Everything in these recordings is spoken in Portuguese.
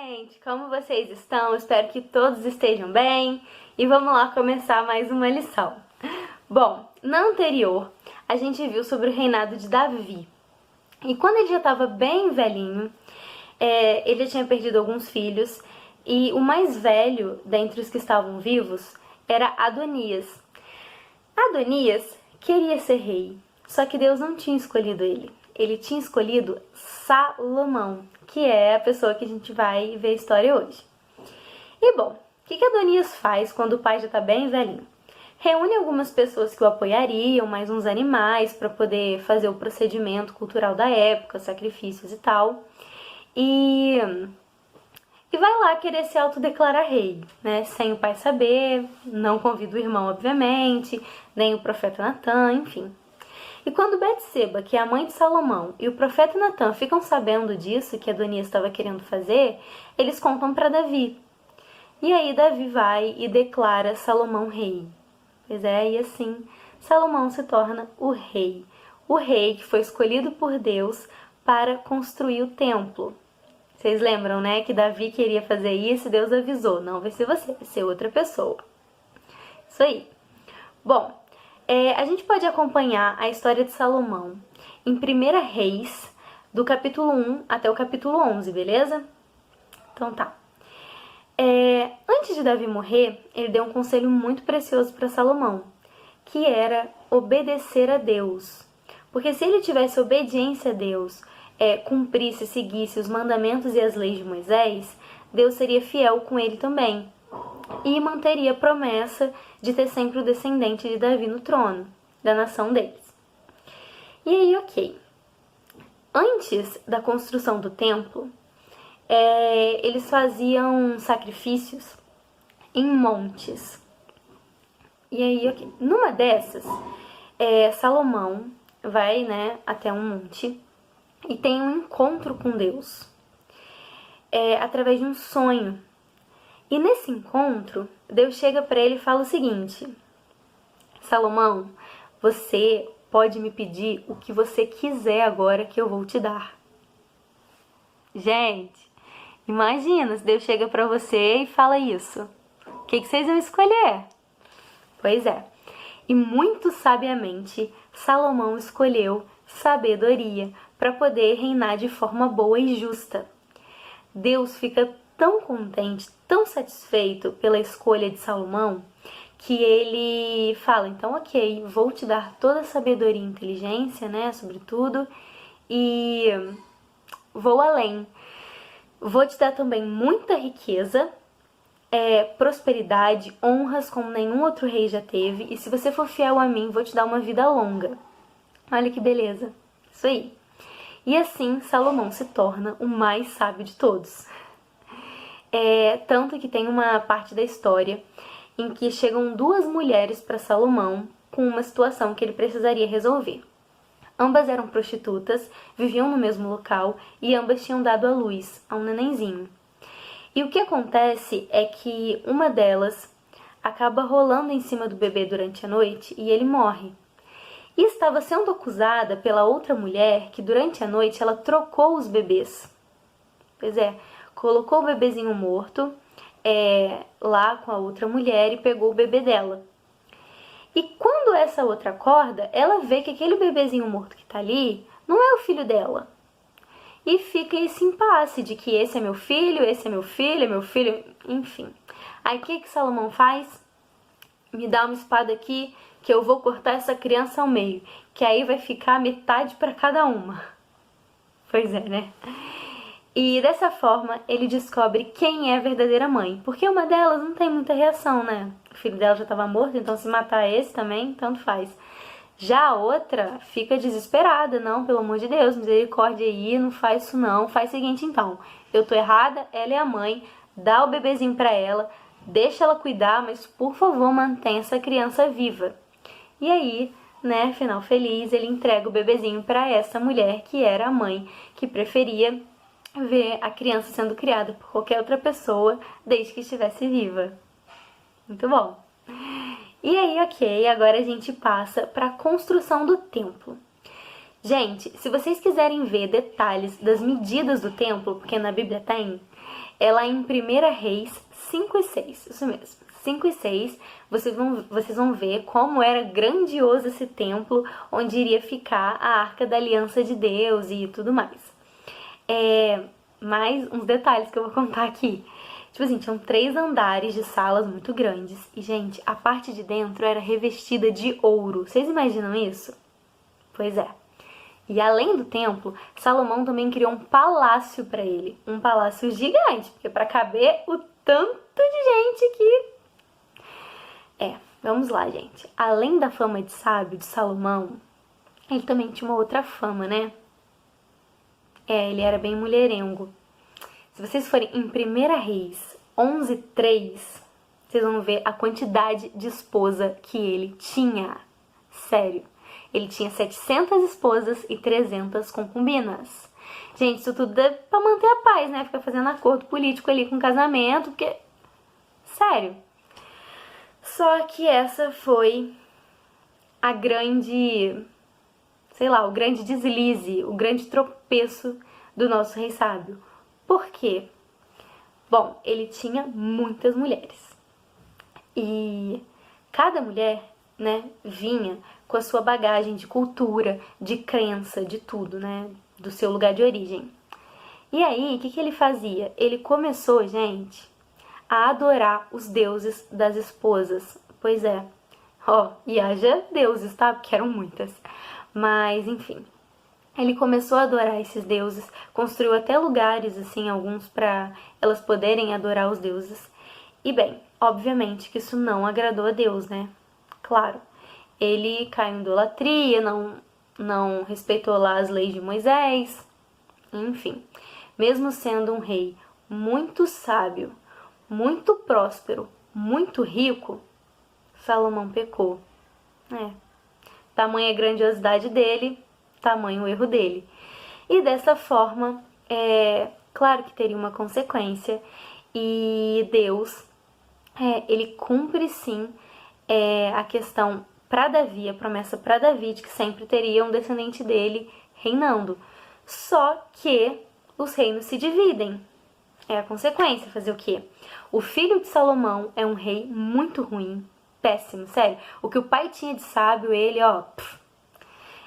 Gente, como vocês estão? Espero que todos estejam bem e vamos lá começar mais uma lição. Bom, na anterior a gente viu sobre o reinado de Davi e quando ele já estava bem velhinho, ele já tinha perdido alguns filhos e o mais velho dentre os que estavam vivos era Adonias. Adonias queria ser rei, só que Deus não tinha escolhido ele. Ele tinha escolhido Salomão, que é a pessoa que a gente vai ver a história hoje. E bom, o que Adonias faz quando o pai já está bem velhinho? Reúne algumas pessoas que o apoiariam, mais uns animais para poder fazer o procedimento cultural da época, sacrifícios e tal. E vai lá querer se autodeclarar rei, né? Sem o pai saber, não convida o irmão, obviamente, nem o profeta Natan, enfim. E quando Betseba, que é a mãe de Salomão, e o profeta Natan ficam sabendo disso, que Adonias estava querendo fazer, eles contam para Davi. E aí Davi vai e declara Salomão rei. Pois é, e assim Salomão se torna o rei que foi escolhido por Deus para construir o templo. Vocês lembram, né, que Davi queria fazer isso e Deus avisou, não vai ser você, vai ser outra pessoa. Isso aí. Bom, a gente pode acompanhar a história de Salomão em 1 Reis, do capítulo 1 até o capítulo 11, beleza? Então tá. Antes de Davi morrer, ele deu um conselho muito precioso para Salomão, que era obedecer a Deus. Porque se ele tivesse obediência a Deus, cumprisse, seguisse os mandamentos e as leis de Moisés, Deus seria fiel com ele também. E manteria a promessa de ter sempre o descendente de Davi no trono da nação deles. E aí, ok. Antes da construção do templo, eles faziam sacrifícios em montes. E aí, ok. Numa dessas, Salomão vai, né, até um monte e tem um encontro com Deus através de um sonho. E nesse encontro, Deus chega para ele e fala o seguinte: Salomão, você pode me pedir o que você quiser agora que eu vou te dar. Gente, imagina se Deus chega para você e fala isso. O que vocês vão escolher? Pois é. E muito sabiamente, Salomão escolheu sabedoria para poder reinar de forma boa e justa. Deus fica tão contente, tão satisfeito pela escolha de Salomão, que ele fala, então ok, vou te dar toda a sabedoria e inteligência, né, sobretudo, e vou além. Vou te dar também muita riqueza, prosperidade, honras como nenhum outro rei já teve, e se você for fiel a mim, vou te dar uma vida longa. Olha que beleza, isso aí. E assim, Salomão se torna o mais sábio de todos. Tanto que tem uma parte da história em que chegam duas mulheres para Salomão com uma situação que ele precisaria resolver. Ambas eram prostitutas, viviam no mesmo local e ambas tinham dado à luz a um nenenzinho. E o que acontece é que uma delas acaba rolando em cima do bebê durante a noite e ele morre. E estava sendo acusada pela outra mulher que durante a noite ela trocou os bebês. Pois é, colocou o bebezinho morto lá com a outra mulher e pegou o bebê dela. E quando essa outra acorda, ela vê que aquele bebezinho morto que tá ali não é o filho dela. E fica esse impasse de que esse é meu filho, esse é meu filho, é meu filho, enfim. Aí o que Salomão faz? Me dá uma espada aqui que eu vou cortar essa criança ao meio, que aí vai ficar metade para cada uma. Pois é, né? E dessa forma ele descobre quem é a verdadeira mãe, porque uma delas não tem muita reação, né? O filho dela já estava morto, então se matar esse também, tanto faz. Já a outra fica desesperada, não, pelo amor de Deus, misericórdia aí, não faz isso não. Faz o seguinte então, eu tô errada, ela é a mãe, dá o bebezinho pra ela, deixa ela cuidar, mas por favor mantenha essa criança viva. E aí, né, final feliz, ele entrega o bebezinho pra essa mulher que era a mãe, que preferia ver a criança sendo criada por qualquer outra pessoa desde que estivesse viva. Muito bom. E aí, ok, agora a gente passa para a construção do templo. Gente, se vocês quiserem ver detalhes das medidas do templo, porque na Bíblia tem, É lá em 1 Reis 5 e 6, isso mesmo. 5 e 6, vocês vão ver como era grandioso esse templo onde iria ficar a Arca da Aliança de Deus e tudo mais. Mais uns detalhes que eu vou contar aqui. Tipo assim, tinham 3 andares de salas muito grandes. E, gente, a parte de dentro era revestida de ouro. Vocês imaginam isso? Pois é. E além do templo, Salomão também criou um palácio para ele. Um palácio gigante, porque para caber o tanto de gente que... vamos lá, gente. Além da fama de sábio de Salomão, ele também tinha uma outra fama, né? Ele era bem mulherengo. Se vocês forem em 1 Reis 11:3, vocês vão ver a quantidade de esposa que ele tinha. Sério. Ele tinha 700 esposas e 300 concubinas. Gente, isso tudo é pra manter a paz, né? Ficar fazendo acordo político ali com casamento, porque... Sério. Só que essa foi a grande... sei lá, o grande deslize, o grande tropeço do nosso rei sábio. Por quê? Bom, ele tinha muitas mulheres. E cada mulher, né, vinha com a sua bagagem de cultura, de crença, de tudo, né, do seu lugar de origem. E aí, o que ele fazia? Ele começou, gente, a adorar os deuses das esposas. Pois é. E haja deuses, tá? Porque eram muitas. Mas, enfim. Ele começou a adorar esses deuses, construiu até lugares, assim, alguns para elas poderem adorar os deuses. E bem, obviamente que isso não agradou a Deus, né? Claro. Ele caiu em idolatria, não respeitou lá as leis de Moisés. Enfim, mesmo sendo um rei muito sábio, muito próspero, muito rico, Salomão pecou. Tamanha a grandiosidade dele, tamanho o erro dele. E dessa forma, claro que teria uma consequência. E Deus, ele cumpre sim a questão para Davi, a promessa para Davi de que sempre teria um descendente dele reinando. Só que os reinos se dividem. É a consequência, fazer o quê? O filho de Salomão é um rei muito ruim, péssimo, sério. O que o pai tinha de sábio, ele,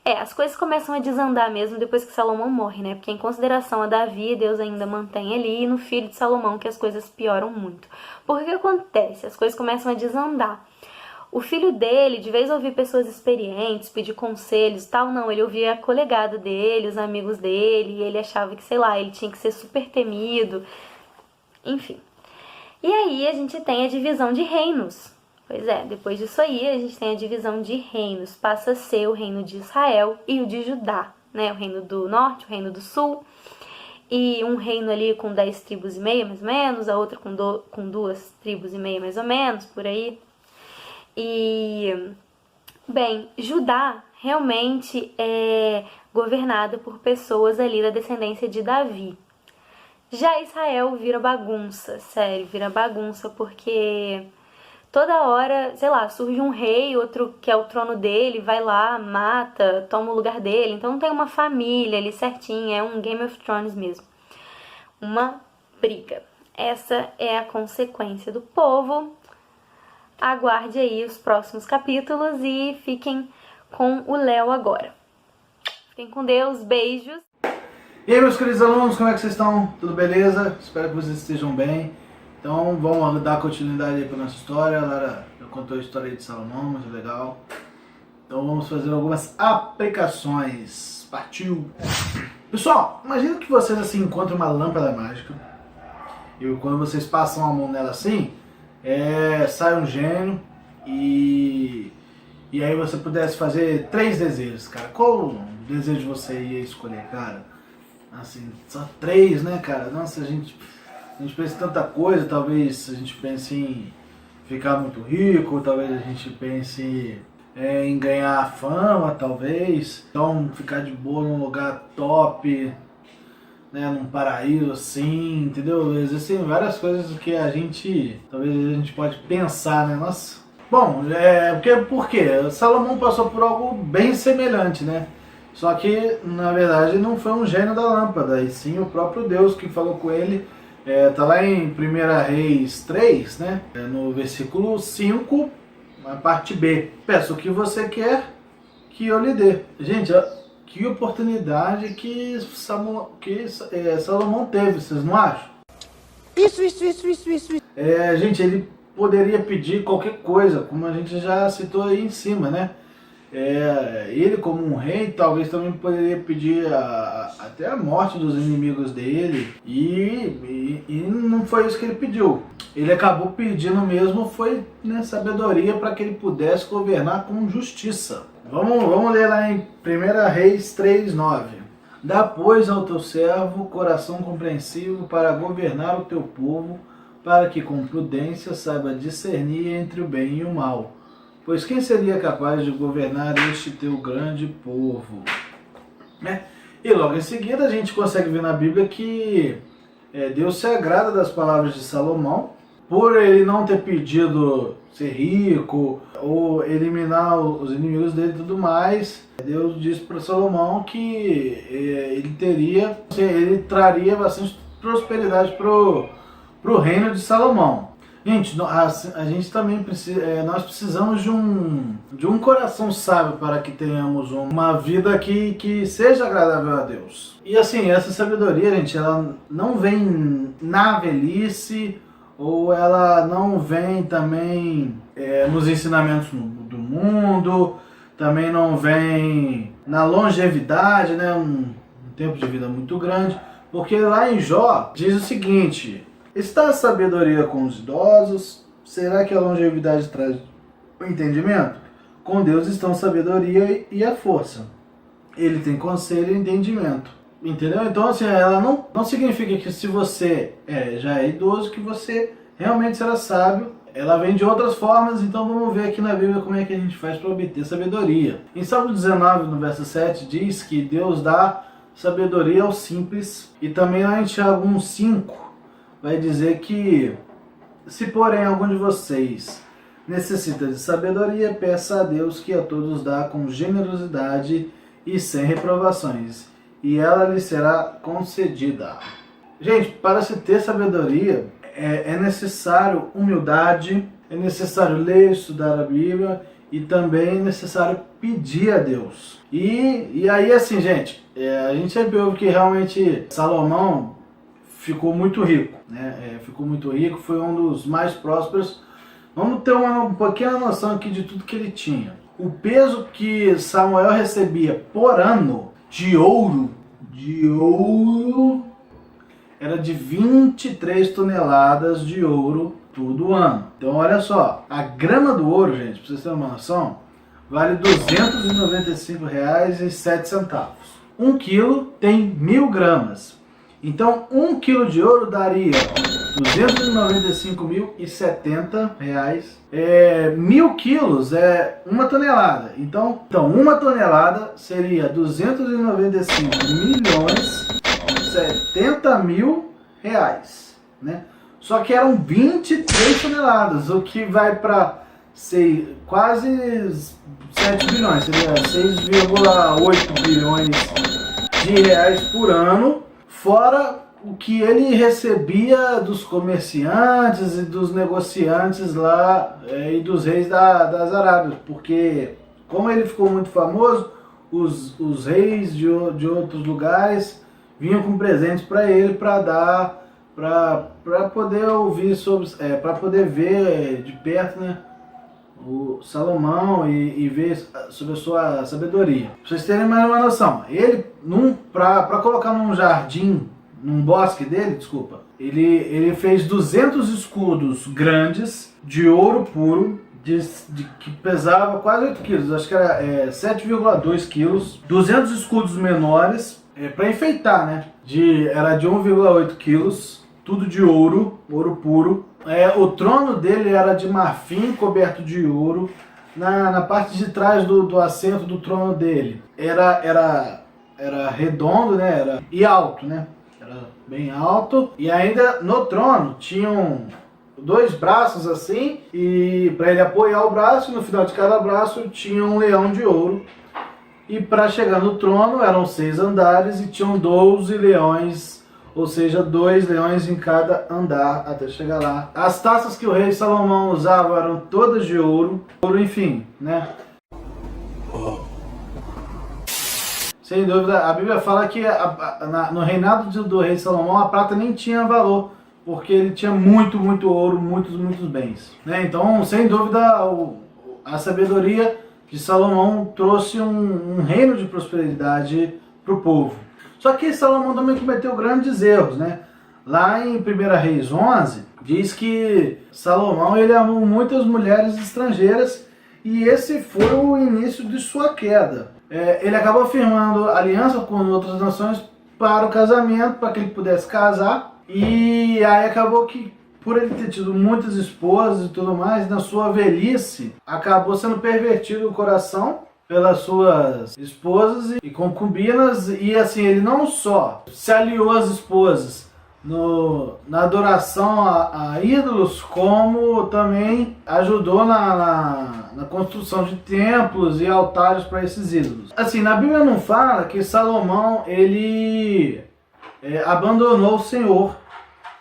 as coisas começam a desandar mesmo depois que Salomão morre, né? Porque em consideração a Davi, Deus ainda mantém ali, e no filho de Salomão que as coisas pioram muito. Porque o que acontece? As coisas começam a desandar. O filho dele, de vez ouvir pessoas experientes, pedir conselhos e tal, não, ele ouvia a colegada dele, os amigos dele, e ele achava que, sei lá, ele tinha que ser super temido, enfim. E aí a gente tem a divisão de reinos. Pois é, depois disso aí a gente tem a divisão de reinos, passa a ser o reino de Israel e o de Judá, né? O reino do norte, o reino do sul, e um reino ali com 10 tribos e meia, mais ou menos, a outra com 2 tribos e meia, mais ou menos, por aí. E, bem, Judá realmente é governada por pessoas ali da descendência de Davi. Já Israel vira bagunça, sério, vira bagunça, porque toda hora, sei lá, surge um rei, outro que é o trono dele, vai lá, mata, toma o lugar dele. Então não tem uma família ali certinha, é um Game of Thrones mesmo. Uma briga. Essa é a consequência do povo. Aguarde aí os próximos capítulos e fiquem com o Léo agora. Fiquem com Deus, beijos. E aí, meus queridos alunos, como é que vocês estão? Tudo beleza? Espero que vocês estejam bem. Então vamos dar continuidade aí para nossa história. A Lara já contou a história de Salomão, muito legal. Então vamos fazer algumas aplicações. Partiu! Pessoal, imagina que vocês assim encontram uma lâmpada mágica e quando vocês passam a mão nela assim, sai um gênio e aí você pudesse fazer 3 desejos, cara. Qual desejo você ia escolher, cara? Assim, só 3, né, cara? Nossa, a gente pensa em tanta coisa, talvez a gente pense em ficar muito rico, talvez a gente pense em ganhar fama, talvez. Então, ficar de boa num lugar top, né, num paraíso assim, entendeu? Existem várias coisas que talvez a gente pode pensar, né? Nossa. Bom, por quê? Salomão passou por algo bem semelhante, né? Só que, na verdade, não foi um gênio da lâmpada, e sim o próprio Deus que falou com ele Tá lá em 1 Reis 3, né? No versículo 5, a parte B. Peço o que você quer que eu lhe dê. Gente, que oportunidade que Salomão teve, vocês não acham? Isso. Gente, ele poderia pedir qualquer coisa, como a gente já citou aí em cima, né? Ele como um rei talvez também poderia pedir até a morte dos inimigos dele, e não foi isso que ele pediu. Ele acabou pedindo mesmo foi, né, sabedoria para que ele pudesse governar com justiça. Vamos ler lá em 1 Reis 3:9. Dá, pois, ao teu servo coração compreensivo para governar o teu povo, para que com prudência saiba discernir entre o bem e o mal. Pois quem seria capaz de governar este teu grande povo? Né? E logo em seguida a gente consegue ver na Bíblia que Deus se agrada das palavras de Salomão, por ele não ter pedido ser rico ou eliminar os inimigos dele e tudo mais. Deus disse para Salomão que ele traria bastante prosperidade para o reino de Salomão. Gente, a gente também precisa, nós precisamos de um coração sábio para que tenhamos uma vida que seja agradável a Deus. E assim, essa sabedoria, gente, ela não vem na velhice, ou ela não vem também nos ensinamentos do mundo, também não vem na longevidade, né, um tempo de vida muito grande, porque lá em Jó diz o seguinte: está a sabedoria com os idosos? Será que a longevidade traz o entendimento? Com Deus estão a sabedoria e a força. Ele tem conselho e entendimento. Entendeu? Então, assim, ela não significa que se você já é idoso, que você realmente será sábio. Ela vem de outras formas, então vamos ver aqui na Bíblia como é que a gente faz para obter sabedoria. Em Salmo 19, no verso 7, diz que Deus dá sabedoria aos simples. E também lá em Tiago 1,5 vai dizer que se porém algum de vocês necessita de sabedoria, peça a Deus que a todos dá com generosidade e sem reprovações, e ela lhe será concedida. Gente, para se ter sabedoria, é necessário humildade, é necessário ler e estudar a Bíblia, e também é necessário pedir a Deus. E aí, assim, gente, a gente sempre ouve que realmente Salomão ficou muito rico, né? Ficou muito rico, foi um dos mais prósperos. Vamos ter uma pequena noção aqui de tudo que ele tinha. O peso que Samuel recebia por ano de ouro era de 23 toneladas de ouro todo ano. Então olha só, a grama do ouro, gente, pra vocês terem uma noção, vale R$ 295,07. 1 quilo tem 1.000 gramas. Então 1 quilo de ouro daria R$ 295.070. 1.000 quilos é 1 tonelada. Então 1 tonelada seria R$ 295.070.000, né? Só que eram 23 toneladas, o que vai para quase 7 bilhões, seria 6,8 bilhões de reais por ano, fora o que ele recebia dos comerciantes e dos negociantes lá e dos reis das Arábias, porque como ele ficou muito famoso, os reis de outros lugares vinham com presentes para ele para dar, para poder ouvir sobre, para poder ver de perto, né, o Salomão e ver sobre a sua sabedoria. Pra vocês terem mais uma noção, ele para colocar num jardim, num bosque dele, desculpa, ele fez 200 escudos grandes de ouro puro, que pesava quase 8 quilos, acho que era 7,2 quilos, 200 escudos menores, para enfeitar, né? Era de 1,8 quilos, tudo de ouro puro. O trono dele era de marfim coberto de ouro. Na parte de trás do assento do trono dele era redondo, né? E alto, né? Era bem alto. E ainda no trono tinham 2 braços assim, e para ele apoiar o braço, no final de cada braço tinha um leão de ouro. E para chegar no trono eram 6 andares e tinham 12 leões ou seja, 2 leões em cada andar até chegar lá. As taças que o rei Salomão usava eram todas de ouro, enfim, né? Sem dúvida, a Bíblia fala que no reinado do rei Salomão a prata nem tinha valor, porque ele tinha muito ouro, muitos bens, né? Então, sem dúvida, a sabedoria de Salomão trouxe um reino de prosperidade para o povo. Só que Salomão também cometeu grandes erros, né? Lá em 1 Reis 11, diz que Salomão ele amou muitas mulheres estrangeiras e esse foi o início de sua queda. Ele acabou firmando aliança com outras nações para o casamento, para que ele pudesse casar. E aí acabou que, por ele ter tido muitas esposas e tudo mais, na sua velhice, acabou sendo pervertido o coração pelas suas esposas e concubinas. E assim, ele não só se aliou às esposas na adoração a ídolos, como também ajudou na construção de templos e altares para esses ídolos. Assim, na Bíblia não fala que Salomão ele abandonou o Senhor,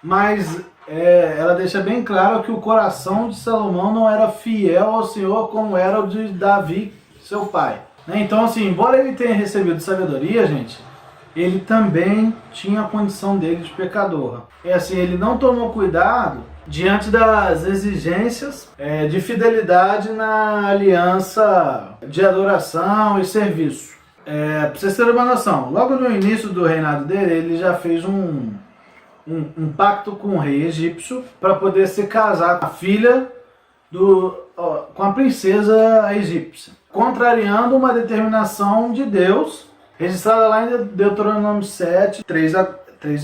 mas ela deixa bem claro que o coração de Salomão não era fiel ao Senhor como era o de Davi, seu pai. Então, assim, embora ele tenha recebido sabedoria, gente, ele também tinha a condição dele de pecador. Assim, ele não tomou cuidado diante das exigências de fidelidade na aliança de adoração e serviço. Para vocês terem uma noção, logo no início do reinado dele, ele já fez um pacto com o rei egípcio para poder se casar com a filha com a princesa egípcia, contrariando uma determinação de Deus, registrada lá em Deuteronômio 7, 3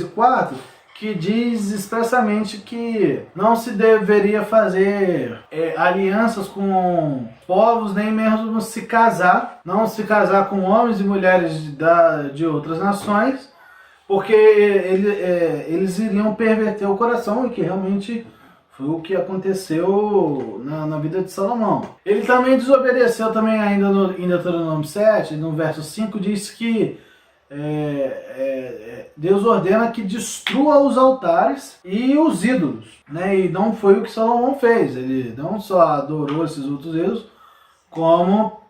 e 4, que diz expressamente que não se deveria fazer alianças com povos, nem mesmo se casar, não se casar com homens e mulheres de outras nações, porque eles iriam perverter o coração, e que realmente foi o que aconteceu na vida de Salomão. Ele também desobedeceu também ainda em Deuteronômio 7, no verso 5, diz que Deus ordena que destrua os altares e os ídolos, né? E não foi o que Salomão fez. Ele não só adorou esses outros ídolos, como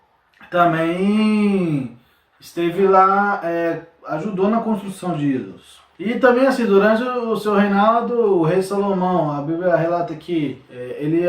também esteve lá, ajudou na construção de ídolos. E também, assim, durante o seu reinado, o rei Salomão, a Bíblia relata que ele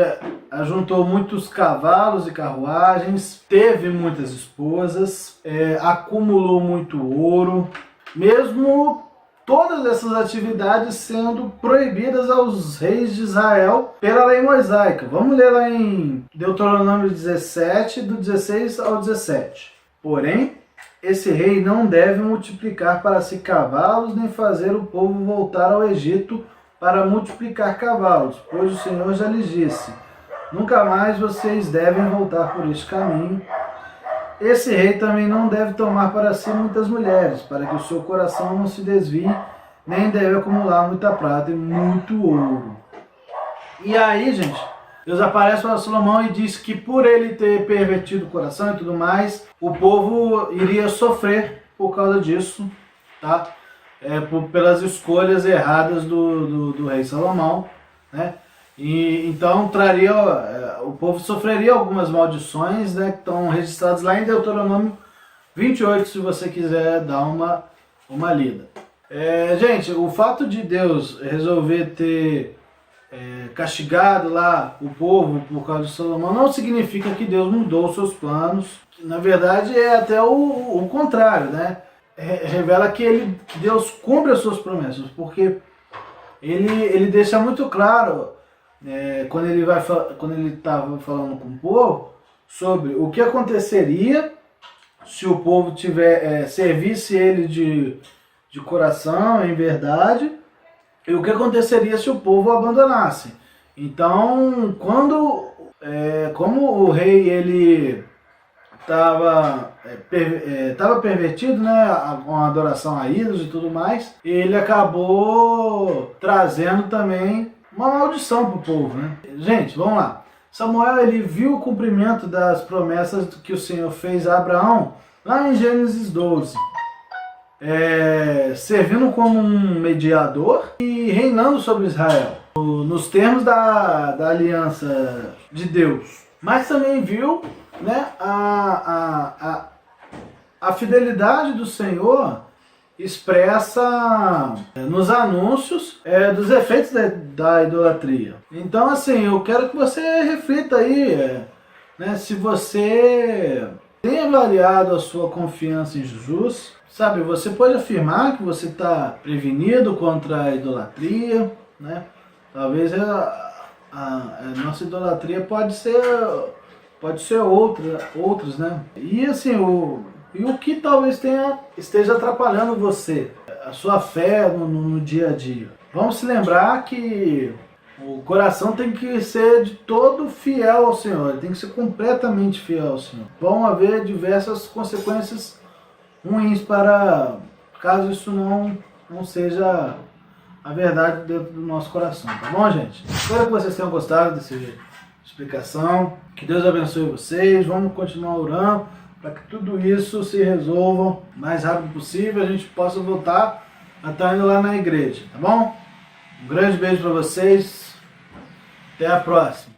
ajuntou muitos cavalos e carruagens, teve muitas esposas, acumulou muito ouro, mesmo todas essas atividades sendo proibidas aos reis de Israel pela lei mosaica. Vamos ler lá em Deuteronômio 17, do 16 ao 17. Porém, esse rei não deve multiplicar para si cavalos, nem fazer o povo voltar ao Egito para multiplicar cavalos, pois o Senhor já lhes disse: nunca mais vocês devem voltar por este caminho. Esse rei também não deve tomar para si muitas mulheres, para que o seu coração não se desvie, nem deve acumular muita prata e muito ouro. E aí, gente, Deus aparece para Salomão e diz que por ele ter pervertido o coração e tudo mais, o povo iria sofrer por causa disso, tá? Pelas escolhas erradas do rei Salomão, né? E então o povo sofreria algumas maldições, né, que estão registradas lá em Deuteronômio 28, se você quiser dar uma lida. Gente, o fato de Deus resolver ter castigado lá o povo por causa de Salomão não significa que Deus mudou os seus planos. Na verdade, é até o contrário, né? Revela que Deus cumpre as suas promessas, porque ele deixa muito claro, quando ele estava falando com o povo, sobre o que aconteceria se o povo servisse ele de coração, em verdade, e o que aconteceria se o povo o abandonasse. Então, como o rei ele estava pervertido, né, com a adoração a ídolos e tudo mais, ele acabou trazendo também uma maldição para o povo, né? Gente, vamos lá. Samuel ele viu o cumprimento das promessas que o Senhor fez a Abraão lá em Gênesis 12. servindo como um mediador e reinando sobre Israel, nos termos da aliança de Deus. Mas também viu, né, a fidelidade do Senhor expressa nos anúncios dos efeitos da idolatria. Então, assim, eu quero que você reflita aí, né, se você tem avaliado a sua confiança em Jesus. Sabe, você pode afirmar que você está prevenido contra a idolatria, né? Talvez a nossa idolatria pode ser outras, né? E assim, o que talvez esteja atrapalhando você, a sua fé no dia a dia. Vamos se lembrar que o coração tem que ser de todo fiel ao Senhor, ele tem que ser completamente fiel ao Senhor. Vão haver diversas consequências ruins caso isso não seja a verdade dentro do nosso coração, tá bom, gente? Espero que vocês tenham gostado dessa explicação, que Deus abençoe vocês, vamos continuar orando para que tudo isso se resolva o mais rápido possível, a gente possa voltar a estar indo lá na igreja, tá bom? Um grande beijo para vocês, até a próxima.